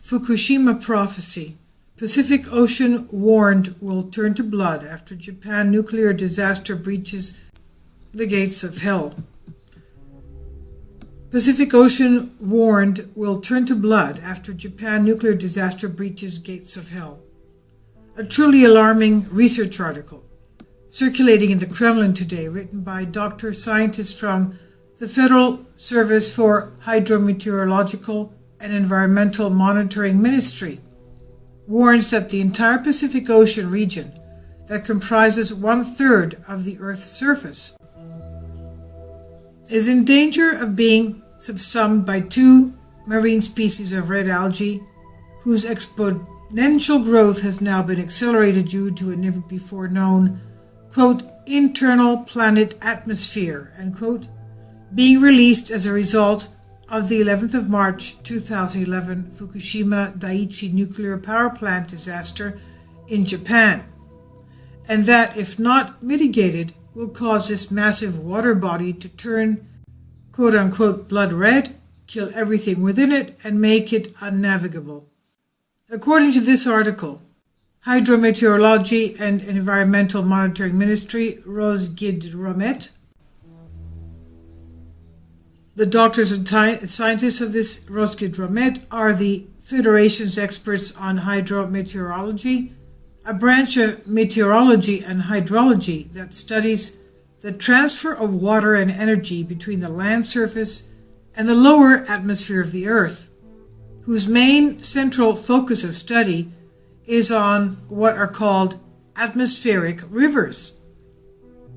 Fukushima prophecy. Pacific Ocean warned will turn to blood after Japan nuclear disaster breaches the gates of hell. Pacific Ocean warned will turn to blood after Japan nuclear disaster breaches gates of hell. A truly alarming research article circulating in the Kremlin today, written by doctor scientists from the Federal Service for Hydrometeorological and Environmental Monitoring Ministry, warns that the entire Pacific Ocean region that comprises 1/3 of the Earth's surface is in danger of being subsumed by two marine species of red algae whose exponential growth has now been accelerated due to a never before known, quote, internal planet atmosphere, end quote, being released as a result of the 11th of March 2011 Fukushima Daiichi nuclear power plant disaster in Japan, and that, if not mitigated, will cause this massive water body to turn, quote-unquote, blood red, kill everything within it, and make it unnavigable. According to this article, Hydrometeorology and Environmental Monitoring Ministry, Rosgidromet, the doctors and scientists of this Rosgidromet are the Federation's experts on hydrometeorology, a branch of meteorology and hydrology that studies the transfer of water and energy between the land surface and the lower atmosphere of the Earth, whose main central focus of study is on what are called atmospheric rivers,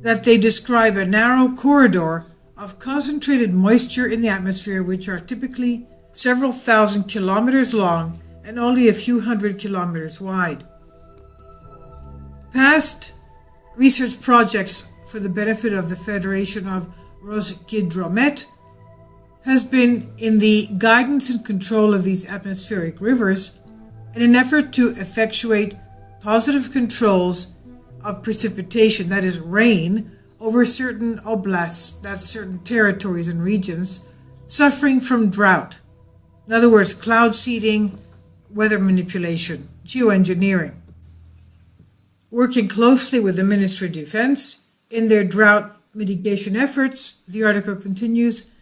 that they describe a narrow corridor of concentrated moisture in the atmosphere, which are typically several thousand kilometers long and only a few hundred kilometers wide. Past research projects for the benefit of the Federation of Rosgidromet has been in the guidance and control of these atmospheric rivers in an effort to effectuate positive controls of precipitation, that is rain, over certain oblasts, that's certain territories and regions, suffering from drought. In other words, cloud seeding, weather manipulation, geoengineering. Working closely with the Ministry of Defense in their drought mitigation efforts, the article continues,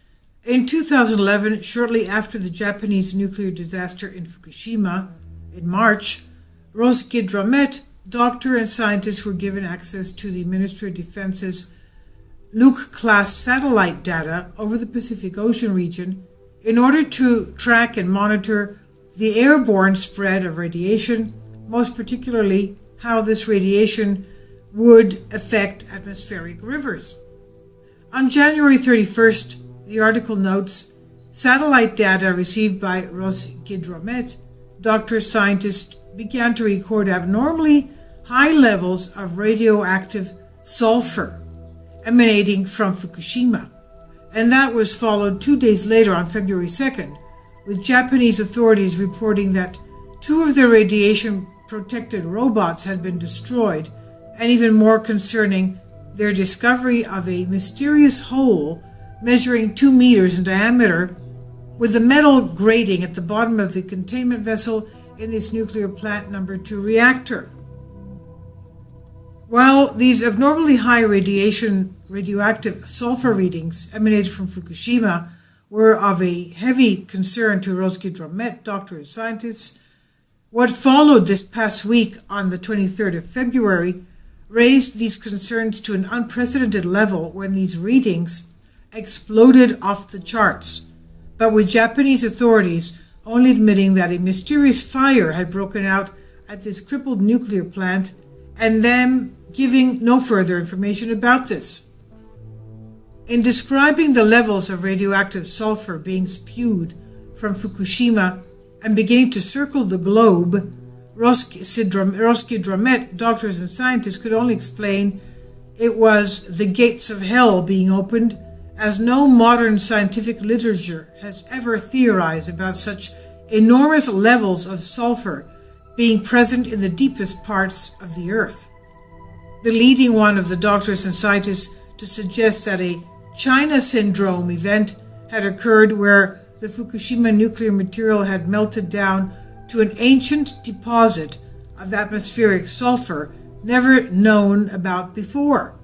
in 2011, shortly after the Japanese nuclear disaster in Fukushima in March, Rosgidromet doctor and scientists were given access to the Ministry of Defense's Luke-class satellite data over the Pacific Ocean region in order to track and monitor the airborne spread of radiation, most particularly how this radiation would affect atmospheric rivers. On January 31st, the article notes, satellite data received by Rosgidromet doctor scientists began to record abnormally high levels of radioactive sulfur emanating from Fukushima, and that was followed 2 days later on February 2nd, with Japanese authorities reporting that 2 of their radiation-protected robots had been destroyed, and even more concerning, their discovery of a mysterious hole measuring 2 meters in diameter with the metal grating at the bottom of the containment vessel in this nuclear plant number 2 reactor. While these abnormally high radioactive sulfur readings emanated from Fukushima were of a heavy concern to Rosgidromet doctor and scientists, what followed this past week on the 23rd of February raised these concerns to an unprecedented level when these readings exploded off the charts, but with Japanese authorities only admitting that a mysterious fire had broken out at this crippled nuclear plant and them giving no further information about this. In describing the levels of radioactive sulfur being spewed from Fukushima and beginning to circle the globe, Rosgidromet doctors and scientists could only explain it was the gates of hell being opened, as no modern scientific literature has ever theorized about such enormous levels of sulfur being present in the deepest parts of the Earth. The leading one of the doctors and scientists to suggest that a China syndrome event had occurred where the Fukushima nuclear material had melted down to an ancient deposit of atmospheric sulfur never known about before.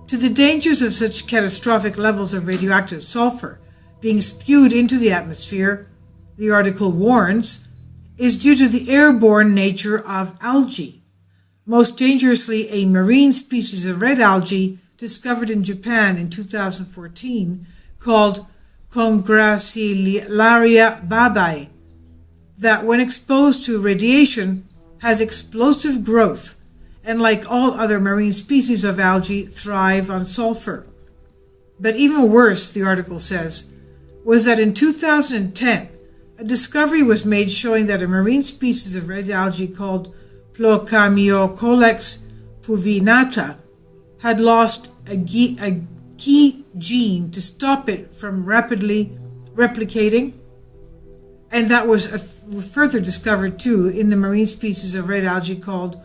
To the dangers of such catastrophic levels of radioactive sulfur being spewed into the atmosphere, the article warns, is due to the airborne nature of algae, most dangerously a marine species of red algae discovered in Japan in 2014 called Congracilaria babae, that when exposed to radiation has explosive growth and, like all other marine species of algae, thrive on sulfur. But even worse, the article says, was that in 2010, a discovery was made showing that a marine species of red algae called Plocamiocolex puvinata had lost a key gene to stop it from rapidly replicating, and that was further discovered too in the marine species of red algae called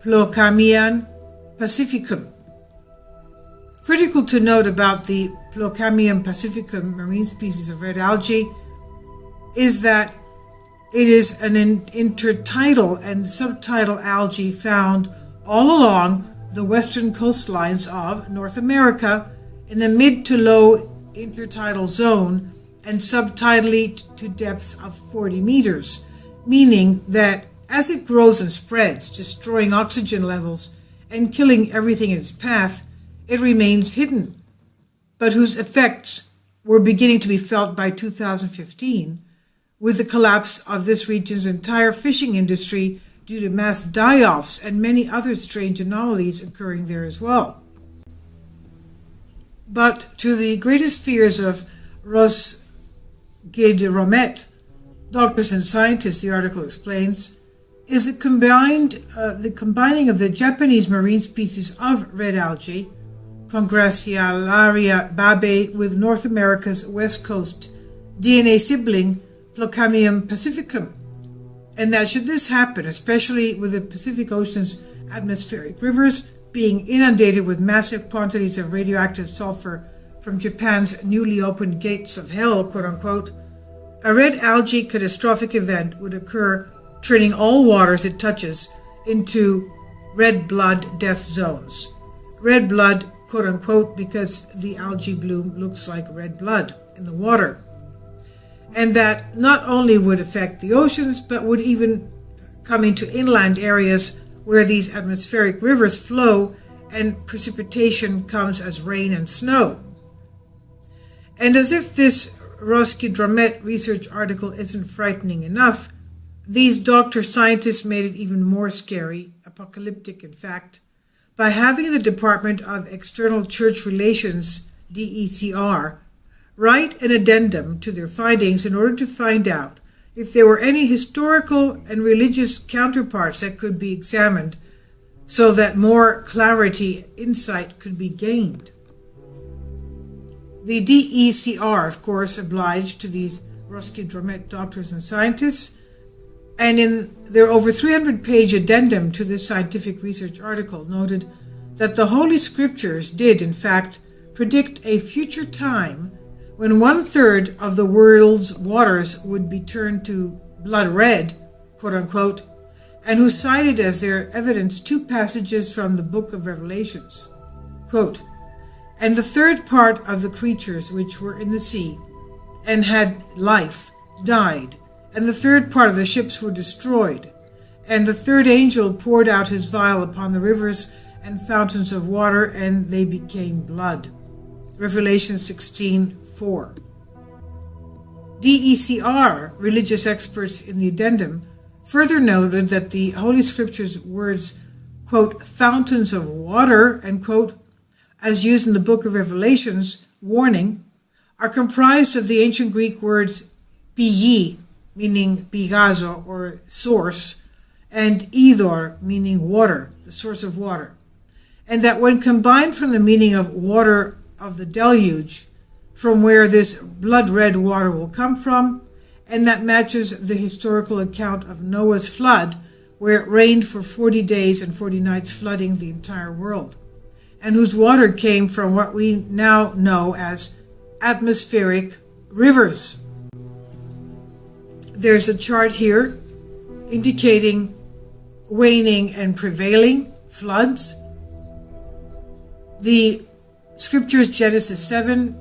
Plocamian pacificum. Critical to note about the Plocamian pacificum marine species of red algae is that it is an intertidal and subtidal algae found all along the western coastlines of North America in the mid to low intertidal zone and subtidally to depths of 40 meters, meaning that as it grows and spreads, destroying oxygen levels and killing everything in its path, it remains hidden, but whose effects were beginning to be felt by 2015, with the collapse of this region's entire fishing industry due to mass die-offs and many other strange anomalies occurring there as well. But to the greatest fears of Rosgidromet, doctors and scientists, the article explains, is the combining of the Japanese marine species of red algae, Congracilaria babae, with North America's west coast DNA sibling, Plocamium pacificum, and that should this happen, especially with the Pacific Ocean's atmospheric rivers being inundated with massive quantities of radioactive sulfur from Japan's newly opened gates of hell, quote-unquote, a red algae catastrophic event would occur, turning all waters it touches into red blood death zones. Red blood, quote-unquote, because the algae bloom looks like red blood in the water. And that not only would affect the oceans, but would even come into inland areas where these atmospheric rivers flow and precipitation comes as rain and snow. And as if this Rosgidromet research article isn't frightening enough, these doctor scientists made it even more scary, apocalyptic in fact, by having the Department of External Church Relations, DECR, write an addendum to their findings in order to find out if there were any historical and religious counterparts that could be examined so that more clarity, insight could be gained. The DECR, of course, obliged to these Rosgidromet doctors and scientists, and in their over 300-page addendum to this scientific research article noted that the Holy Scriptures did, in fact, predict a future time when 1/3 of the world's waters would be turned to blood red, quote-unquote, and who cited as their evidence two passages from the book of Revelations. Quote, "And the third part of the creatures which were in the sea and had life died, and the third part of the ships were destroyed, and the third angel poured out his vial upon the rivers and fountains of water, and they became blood." Revelation 16:4. DECR religious experts in the addendum further noted that the Holy Scripture's words, quote, "fountains of water," end quote, as used in the book of Revelations, warning, are comprised of the ancient Greek words pigi, meaning pigazo or source, and idor, meaning water, the source of water, and that when combined from the meaning of water of the deluge, from where this blood red water will come from, and that matches the historical account of Noah's flood, where it rained for 40 days and 40 nights, flooding the entire world, and whose water came from what we now know as atmospheric rivers. there's a chart here indicating waning and prevailing floods. The scriptures, Genesis 7,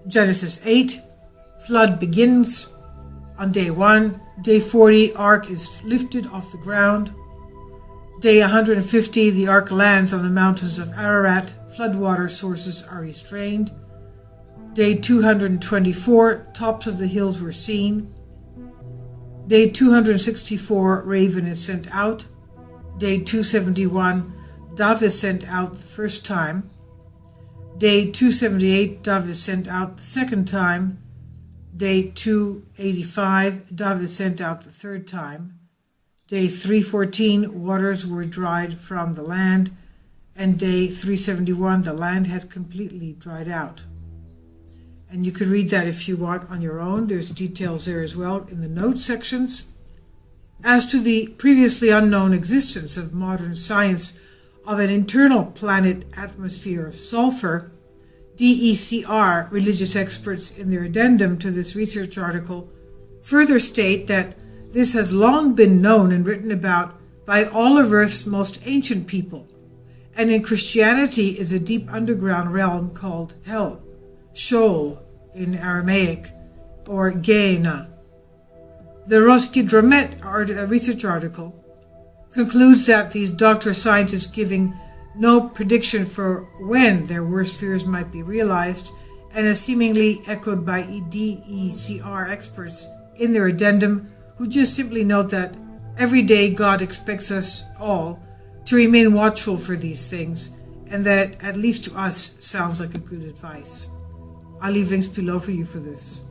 Genesis 8, flood begins on day 1. Day 40, ark is lifted off the ground. Day 150, the ark lands on the mountains of Ararat. Floodwater sources are restrained. Day 224, tops of the hills were seen. Day 264, raven is sent out. Day 271, dove is sent out the first time. Day 278, dove is sent out the second time. Day 285, dove is sent out the third time. Day 314, waters were dried from the land. And day 371, the land had completely dried out. And you could read that if you want on your own. There's details there as well in the notes sections. As to the previously unknown existence of modern science of an internal planet atmosphere of sulfur, DECR religious experts in their addendum to this research article further state that this has long been known and written about by all of Earth's most ancient people, and in Christianity is a deep underground realm called Hell, Sheol in Aramaic, or Gehenna. The Roskildromet research article concludes that these doctor scientists giving no prediction for when their worst fears might be realized, and is seemingly echoed by DECR experts in their addendum, who just simply note that every day God expects us all to remain watchful for these things, and that, at least to us, sounds like a good advice. I'll leave links below for you for this.